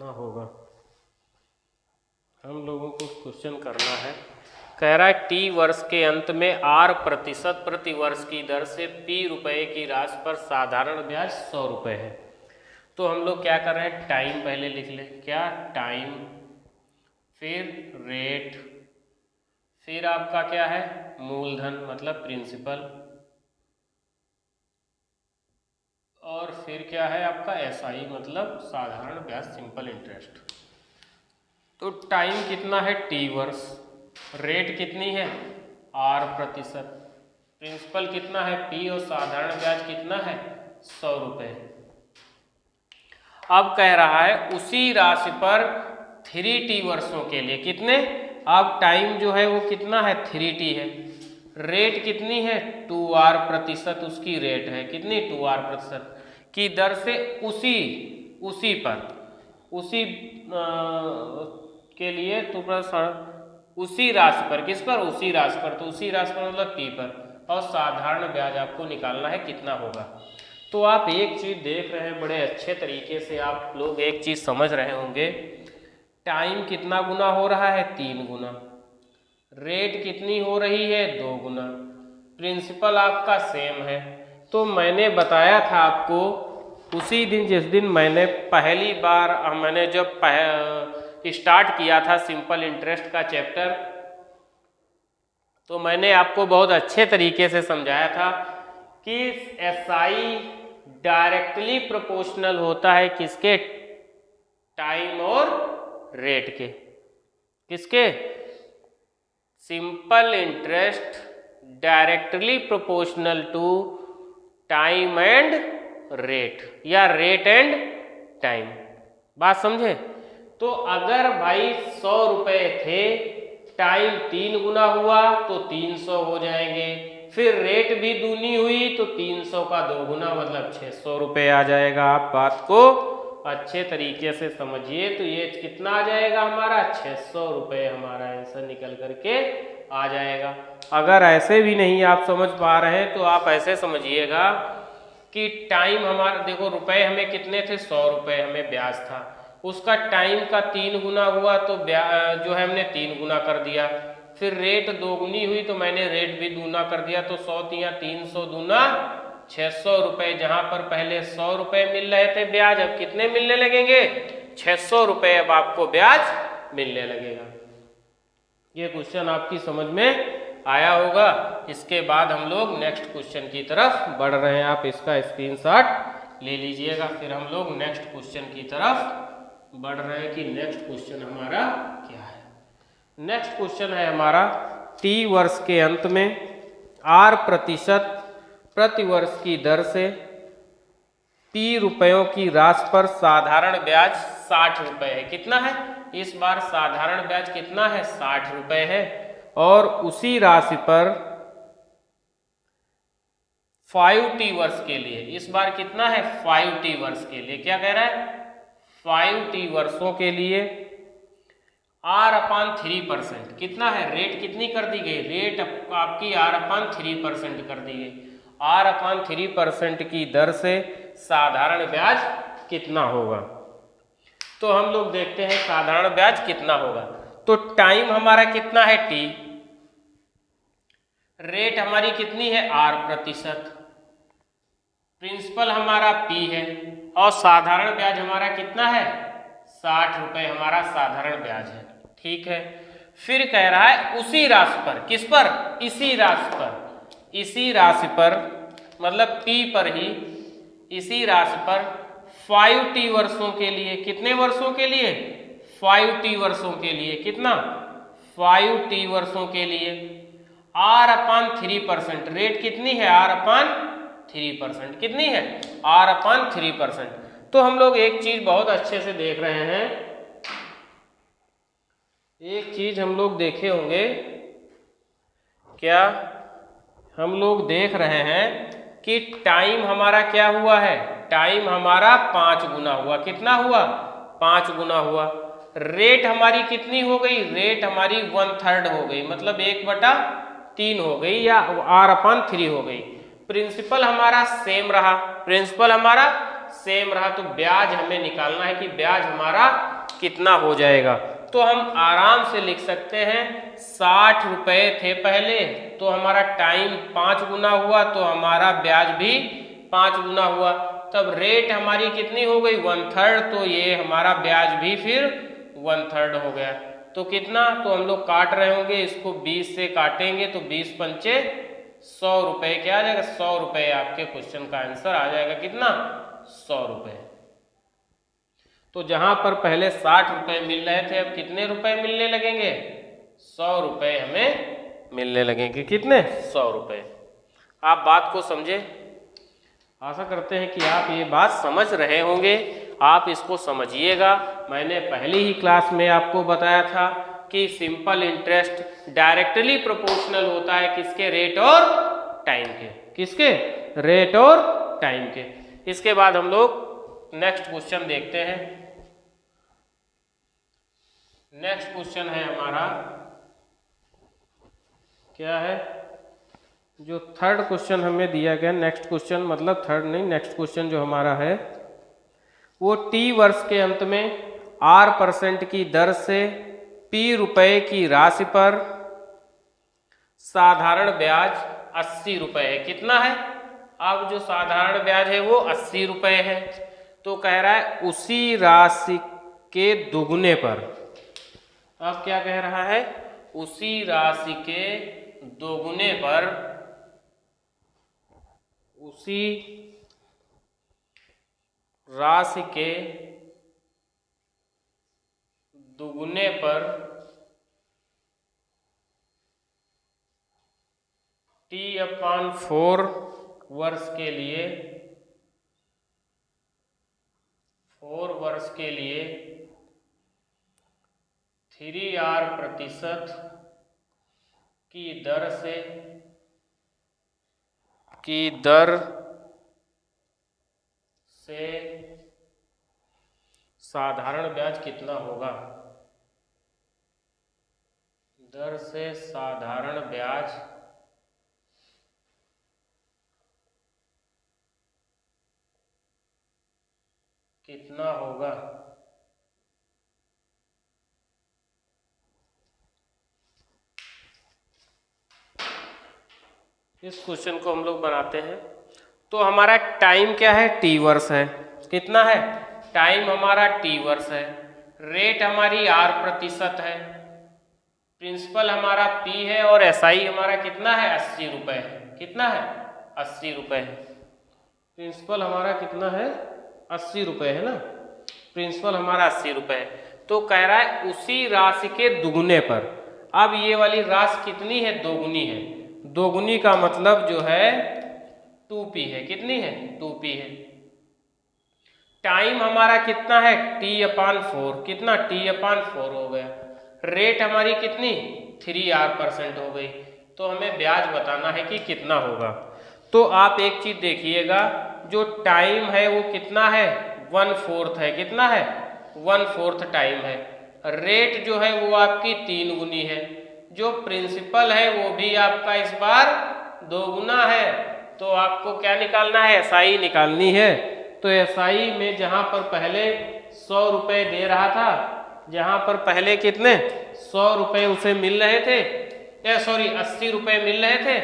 होगा। हम लोगों को क्वेश्चन करना है। कह रहा है टी वर्ष के अंत में R प्रतिशत प्रति वर्ष की दर से P रुपए की राशि पर साधारण ब्याज 100 रुपये है। तो हम लोग क्या कर रहे हैं, टाइम पहले लिख लें। क्या, टाइम, फिर रेट, फिर आपका क्या है, मूलधन मतलब प्रिंसिपल, और फिर क्या है आपका SI मतलब साधारण ब्याज सिंपल इंटरेस्ट। तो टाइम कितना है, T वर्ष, रेट कितनी है R प्रतिशत, प्रिंसिपल कितना है P, और साधारण ब्याज कितना है 100 रुपये। अब कह रहा है उसी राशि पर 3T वर्षों के लिए कितने, अब टाइम जो है वो कितना है 3T है, रेट कितनी है 2R प्रतिशत उसकी रेट है, कितनी 2R प्रतिशत की दर से उसी के लिए तो उसी राशि पर, किस पर, उसी राशि पर, तो उसी राशि पर मतलब P पर, और साधारण ब्याज आपको निकालना है कितना होगा। तो आप एक चीज़ देख रहे हैं, बड़े अच्छे तरीके से आप लोग एक चीज़ समझ रहे होंगे, टाइम कितना गुना हो रहा है 3 गुना, रेट कितनी हो रही है 2 गुना, प्रिंसिपल आपका सेम है। तो मैंने बताया था आपको उसी दिन जिस दिन मैंने पहली बार मैंने जब स्टार्ट किया था सिंपल इंटरेस्ट का चैप्टर, तो मैंने आपको बहुत अच्छे तरीके से समझाया था कि SI डायरेक्टली प्रोपोर्शनल होता है किसके, टाइम और रेट के। किसके? Simple interest directly proportional to time and rate, या रेट एंड टाइम। बात समझे? तो अगर भाई 100 रुपए थे, टाइम 3 गुना हुआ तो 300 हो जाएंगे, फिर रेट भी दूनी हुई तो 300 का 2 गुना मतलब 600 रुपए आ जाएगा। आप बात को अच्छे तरीके से समझिए तो ये कितना आ जाएगा हमारा, 600 रुपए हमारा आंसर निकल करके आ जाएगा। अगर ऐसे भी नहीं आप समझ पा रहे हैं तो आप ऐसे समझिएगा कि टाइम हमारा, देखो रुपए हमें कितने थे, 100 रुपए हमें ब्याज था, उसका टाइम का 3 गुना हुआ तो जो है हमने 3 गुना कर दिया, फिर रेट 2 गुनी हुई तो मैंने रेट भी दूना कर दिया, तो 100 तिया 300 दूना 600 रुपए। जहां पर पहले 100 रुपए मिल रहे थे ब्याज, अब कितने मिलने लगेंगे, 600 रुपए अब आपको ब्याज मिलने लगेगा। ये क्वेश्चन आपकी समझ में आया होगा। इसके बाद हम लोग नेक्स्ट क्वेश्चन की तरफ बढ़ रहे हैं, आप इसका स्क्रीनशॉट ले लीजिएगा। फिर हम लोग नेक्स्ट क्वेश्चन की तरफ बढ़ रहे हैं कि नेक्स्ट क्वेश्चन हमारा क्या है। नेक्स्ट क्वेश्चन है हमारा, T वर्ष के अंत में R% प्रति वर्ष की दर से P रुपयों की राशि पर साधारण ब्याज 60 रुपए है। कितना है इस बार? साधारण ब्याज कितना है, 60 रुपए है। और उसी राशि पर 5T वर्ष के लिए, इस बार कितना है, 5T वर्ष के लिए। क्या कह रहा है, 5T वर्षों के लिए R/3%। कितना है, रेट कितनी कर दी गई, रेट आपकी R/3% कर दी गई। R/3% की दर से साधारण ब्याज कितना होगा? तो हम लोग देखते हैं साधारण ब्याज कितना होगा। तो टाइम हमारा कितना है, T, रेट हमारी कितनी है, R%, प्रिंसिपल हमारा P है, और साधारण ब्याज हमारा कितना है, 60 रुपए हमारा साधारण ब्याज है। ठीक है, फिर कह रहा है उसी राशि पर, किस पर, इसी राशि पर, इसी राशि पर मतलब P पर ही, इसी राशि पर 5T वर्षों के लिए, कितने वर्षों के लिए, 5T वर्षों के लिए, कितना, 5T वर्षों के लिए R/3%, रेट कितनी है, R/3%, कितनी है, R/3%। तो हम लोग एक चीज बहुत अच्छे से देख रहे हैं, एक चीज हम लोग देखे होंगे, क्या हम लोग देख रहे हैं कि टाइम हमारा क्या हुआ है, टाइम हमारा 5 गुना हुआ। कितना हुआ, 5 गुना हुआ। रेट हमारी कितनी हो गई, रेट हमारी 1/3 हो गई, मतलब 1/3 हो गई, या R/3 हो गई। प्रिंसिपल हमारा सेम रहा, प्रिंसिपल हमारा सेम रहा, तो ब्याज हमें निकालना है कि ब्याज हमारा कितना हो जाएगा। तो हम आराम से लिख सकते हैं 60 रुपए थे पहले, तो हमारा टाइम 5 गुना हुआ तो हमारा ब्याज भी 5 गुना हुआ। तब रेट हमारी कितनी हो गई, 1/3, तो ये हमारा ब्याज भी फिर 1/3 हो गया। तो कितना, तो हम लोग काट रहे होंगे, इसको 20 से काटेंगे तो 20 पंचे 100 रुपए, क्या आ जाएगा, 100 रुपए आपके क्वेश्चन का आंसर आ जाएगा। कितना, 100 रुपए। तो जहां पर पहले 60 रुपए मिल रहे थे, अब कितने रुपए मिलने लगेंगे, 100 रुपए हमें मिलने लगेंगे। कितने, 100 रुपए। आप बात को समझे, आशा करते हैं कि आप ये बात समझ रहे होंगे। आप इसको समझिएगा। मैंने पहली ही क्लास में आपको बताया था कि सिंपल इंटरेस्ट डायरेक्टली प्रोपोर्शनल होता है किसके, रेट और टाइम के, किसके, रेट और टाइम के। इसके बाद हम लोग नेक्स्ट क्वेश्चन देखते हैं। नेक्स्ट क्वेश्चन है हमारा, क्या है, जो थर्ड क्वेश्चन हमें दिया गया, नेक्स्ट क्वेश्चन मतलब थर्ड नहीं, नेक्स्ट क्वेश्चन जो हमारा है वो T वर्ष के अंत में R% की दर से P रुपए की राशि पर साधारण ब्याज 80 रुपए है। कितना है, अब जो साधारण ब्याज है वो 80 रुपए है। तो कह रहा है उसी राशि के दुगने पर, अब क्या कह रहा है, उसी राशि के दोगुने पर उसी राशि के दुगुने पर T/4 वर्ष के लिए 4 वर्ष के लिए 3R% की दर से साधारण ब्याज कितना होगा? दर से साधारण ब्याज कितना होगा? इस क्वेश्चन को हम लोग बनाते हैं। तो हमारा टाइम क्या है? T वर्ष है। कितना है? टाइम हमारा T वर्ष है। रेट हमारी R% है। प्रिंसिपल हमारा P है और SI हमारा कितना है? 80 रुपये है। कितना है? 80 रुपये है। प्रिंसिपल हमारा कितना है? 80 रुपये है ना। प्रिंसिपल हमारा 80 रुपये है। तो कह रहा है उसी राशि के दुगुने पर। अब ये वाली राशि कितनी है? दोगुनी है। दोगुनी का मतलब जो है 2P है। कितनी है? 2P है। टाइम हमारा कितना है? T/4। कितना? T/4 हो गया। रेट हमारी कितनी? 3R% हो गई। तो हमें ब्याज बताना है कि कितना होगा। तो आप एक चीज देखिएगा, जो टाइम है वो कितना है? 1/4 है। कितना है? 1/4 टाइम है। रेट जो है वो आपकी 3 गुनी है। जो प्रिंसिपल है वो भी आपका इस बार 2 गुना है। तो आपको क्या निकालना है? SI निकालनी है। तो SI में जहां पर पहले 100 रुपये दे रहा था, जहां पर पहले कितने 100 रुपये उसे मिल रहे थे, 80 रुपये मिल रहे थे।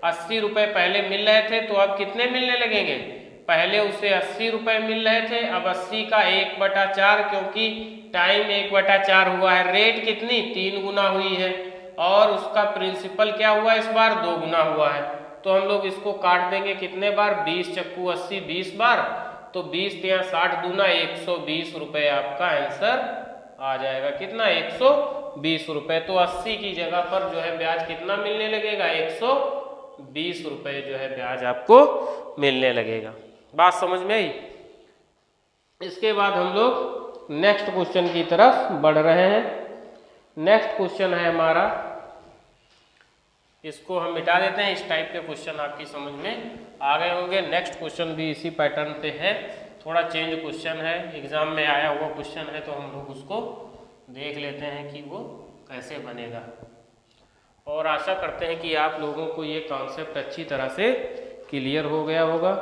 80 रुपये पहले मिल रहे थे, तो अब कितने मिलने लगेंगे? पहले उसे 80 रुपये मिल रहे थे, अब 80 का 1/4, क्योंकि टाइम 1/4 हुआ है। रेट कितनी? 3 गुना हुई है। और उसका प्रिंसिपल क्या हुआ? इस बार 2 गुना हुआ है। तो हम लोग इसको काट देंगे कितने बार? 20 चक्कू 80, 20 बार। तो 20 या 60 दूना 120 रुपये आपका आंसर आ जाएगा। कितना? 120 रुपये। तो 80 की जगह पर जो है ब्याज कितना मिलने लगेगा? 120 रुपये जो है ब्याज आपको मिलने लगेगा। बात समझ में आई? इसके बाद हम लोग नेक्स्ट क्वेश्चन की तरफ बढ़ रहे हैं। नेक्स्ट क्वेश्चन है हमारा, इसको हम मिटा देते हैं। इस टाइप के क्वेश्चन आपकी समझ में आ गए होंगे। नेक्स्ट क्वेश्चन भी इसी पैटर्न पे है, थोड़ा चेंज क्वेश्चन है, एग्जाम में आया हुआ क्वेश्चन है। तो हम लोग उसको देख लेते हैं कि वो कैसे बनेगा। और आशा करते हैं कि आप लोगों को ये कॉन्सेप्ट अच्छी तरह से क्लियर हो गया होगा।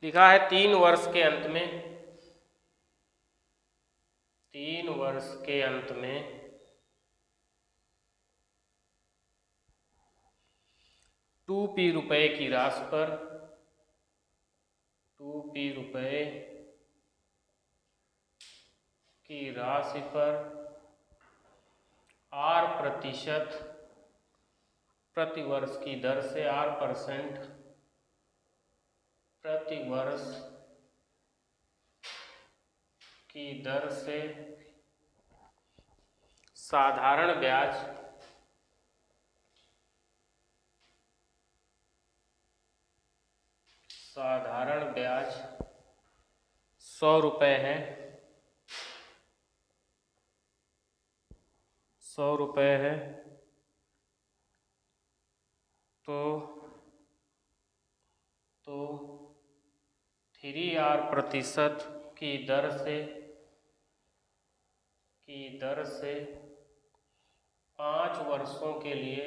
लिखा है 3 वर्ष के अंत में 2P रुपये की राशि पर 2P रुपये की राशि पर R% प्रति वर्ष की दर से R% प्रति वर्ष की दर से साधारण ब्याज 100 रुपये है। 100 रुपये है। तो 3R% की दर से 5 वर्षों के लिए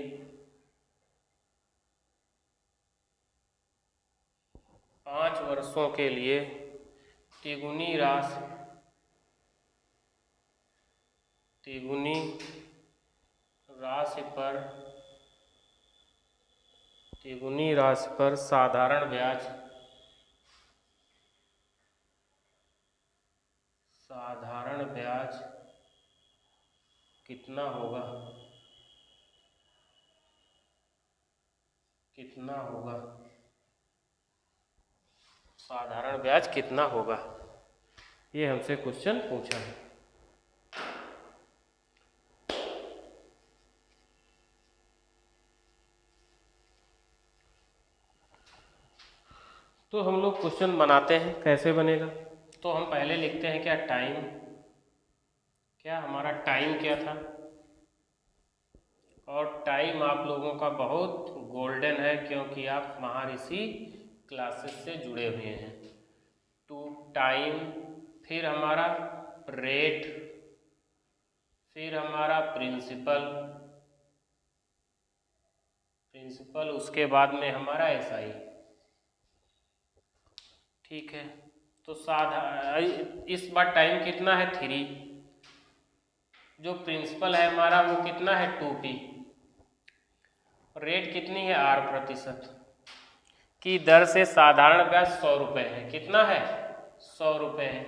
5 वर्षों के लिए तिगुनी राशि पर साधारण ब्याज कितना होगा? कितना होगा, साधारण ब्याज कितना होगा, ये हमसे क्वेश्चन पूछा है। तो हम लोग क्वेश्चन बनाते हैं, कैसे बनेगा। तो हम पहले लिखते हैं क्या, टाइम, क्या हमारा टाइम क्या था, और टाइम आप लोगों का बहुत गोल्डन है क्योंकि आप महाऋषि क्लासेस से जुड़े हुए हैं। टू टाइम, फिर हमारा रेट, फिर हमारा प्रिंसिपल, उसके बाद में हमारा एसआई। ठीक है, तो इस बार टाइम कितना है 3, जो प्रिंसिपल है हमारा वो कितना है 2p, रेट कितनी है R% की दर से साधारण ब्याज 100 रुपये है। कितना है 100 रुपये है।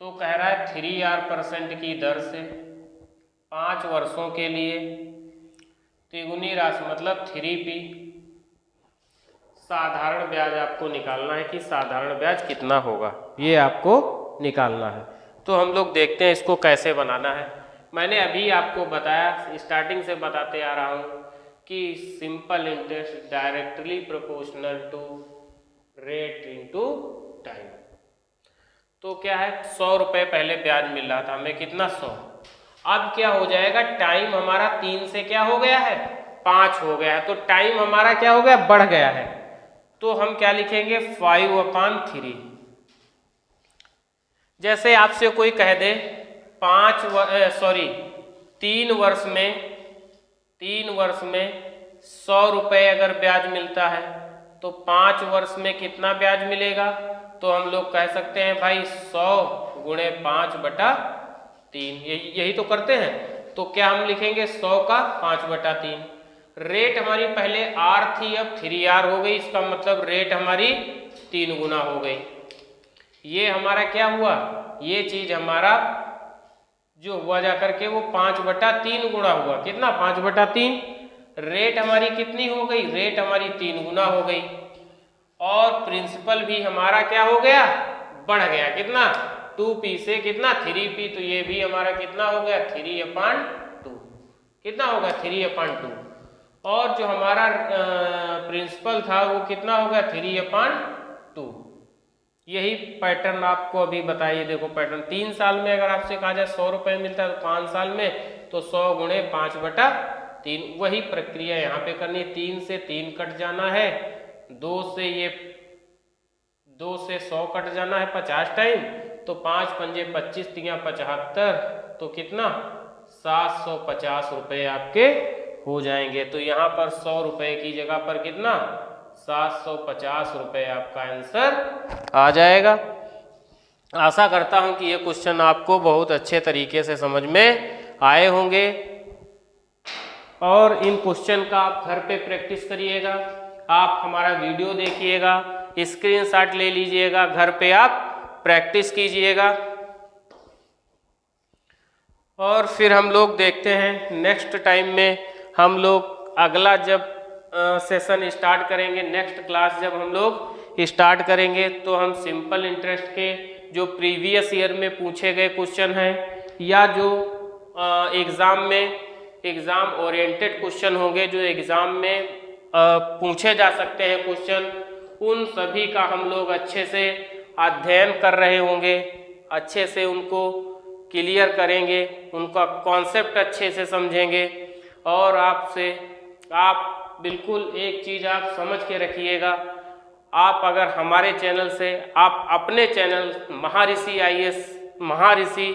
तो कह रहा है 3R% की दर से 5 वर्षों के लिए तिगुनी राशि मतलब 3p साधारण ब्याज आपको निकालना है कि साधारण ब्याज कितना होगा, ये आपको निकालना है। तो हम लोग देखते हैं इसको कैसे बनाना है। मैंने अभी आपको बताया, स्टार्टिंग से बताते आ रहा हूँ कि simple interest directly proportional to rate into time. तो क्या है, 100 रुपये पहले ब्याज मिल रहा था हमें, कितना 100। अब क्या हो जाएगा, टाइम हमारा 3 से क्या हो गया है 5 हो गया है, तो टाइम हमारा क्या हो गया, बढ़ गया है। तो हम क्या लिखेंगे 5/3। जैसे आपसे कोई कह दे 3 वर्ष में 100 रुपये अगर ब्याज मिलता है तो 5 वर्ष में कितना ब्याज मिलेगा, तो हम लोग कह सकते हैं भाई 100 गुणे 5/3, यही तो करते हैं। तो क्या हम लिखेंगे 100 का 5/3। रेट हमारी पहले R थी, अब 3R हो गई, इसका मतलब रेट हमारी 3 गुना हो गई। ये हमारा क्या हुआ, ये चीज हमारा जो हुआ जाकर के वो 5/3 गुना हुआ, कितना 5/3। रेट हमारी कितनी हो गई, रेट हमारी 3 गुना हो गई। और प्रिंसिपल भी हमारा क्या हो गया, बढ़ गया, कितना 2p से कितना 3p, तो ये भी हमारा कितना हो गया 3/2, कितना होगा 3/2। और जो हमारा प्रिंसिपल था वो कितना हो गया 3/2। यही पैटर्न आपको अभी बताइए, देखो पैटर्न 3 साल में अगर आपसे कहा जाए 100 रुपये मिलता है तो 5 साल में तो 100 गुणे 5/3, वही प्रक्रिया यहाँ पे करनी। 3 से 3 कट जाना है, 2 से 100 कट जाना है 50 टाइम, तो 5 पंजे 25 तिया 75, तो कितना 750 रुपये आपके हो जाएंगे। तो यहाँ पर 100 रुपये की जगह पर कितना 750 रुपये आपका आंसर आ जाएगा। आशा करता हूं कि ये क्वेश्चन आपको बहुत अच्छे तरीके से समझ में आए होंगे, और इन क्वेश्चन का आप घर पे प्रैक्टिस करिएगा। आप हमारा वीडियो देखिएगा, स्क्रीनशॉट ले लीजिएगा, घर पे आप प्रैक्टिस कीजिएगा, और फिर हम लोग देखते हैं नेक्स्ट टाइम में हम लोग अगला जब सेशन स्टार्ट करेंगे, नेक्स्ट क्लास जब हम लोग स्टार्ट करेंगे तो हम सिंपल इंटरेस्ट के जो प्रीवियस ईयर में पूछे गए क्वेश्चन हैं या जो एग्ज़ाम ओरिएंटेड क्वेश्चन होंगे, जो एग्ज़ाम में पूछे जा सकते हैं क्वेश्चन, उन सभी का हम लोग अच्छे से अध्ययन कर रहे होंगे, अच्छे से उनको क्लियर करेंगे, उनका कॉन्सेप्ट अच्छे से समझेंगे। और आप बिल्कुल एक चीज़ आप समझ के रखिएगा, आप अगर हमारे चैनल से, आप अपने चैनल महाऋषि IAS महाऋषि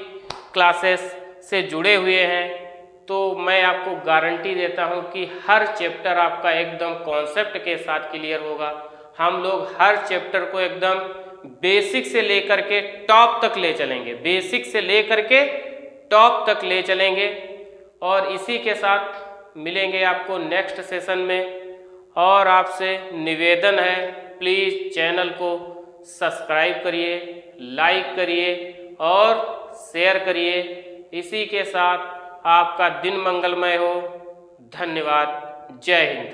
क्लासेस से जुड़े हुए हैं, तो मैं आपको गारंटी देता हूं कि हर चैप्टर आपका एकदम कॉन्सेप्ट के साथ क्लियर होगा। हम लोग हर चैप्टर को एकदम बेसिक से लेकर के टॉप तक ले चलेंगे, बेसिक से लेकर के टॉप तक ले चलेंगे। और इसी के साथ मिलेंगे आपको नेक्स्ट सेशन में, और आपसे निवेदन है प्लीज़ चैनल को सब्सक्राइब करिए, लाइक करिए और शेयर करिए। इसी के साथ आपका दिन मंगलमय हो। धन्यवाद। जय हिंद।